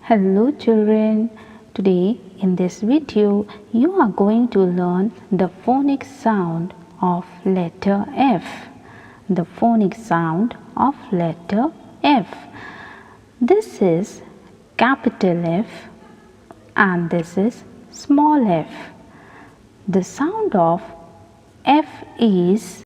Hello children, today in this video you are going to learn the phonics sound of letter F. The phonics sound of letter F. This is capital F and this is small f. The sound of F is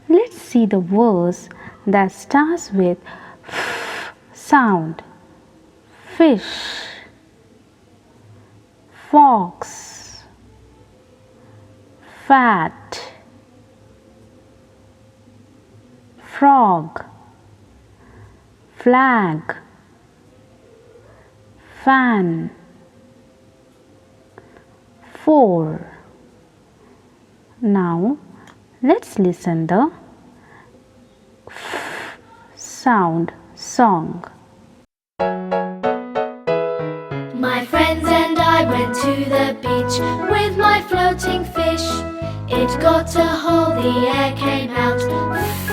Let's see the verse that starts with f sound. Fish, fox, fat, frog, flag, fan, four. Now let's listen the f sound song. My friends and I went to the beach with my floating fish. It got a hole, the air came out.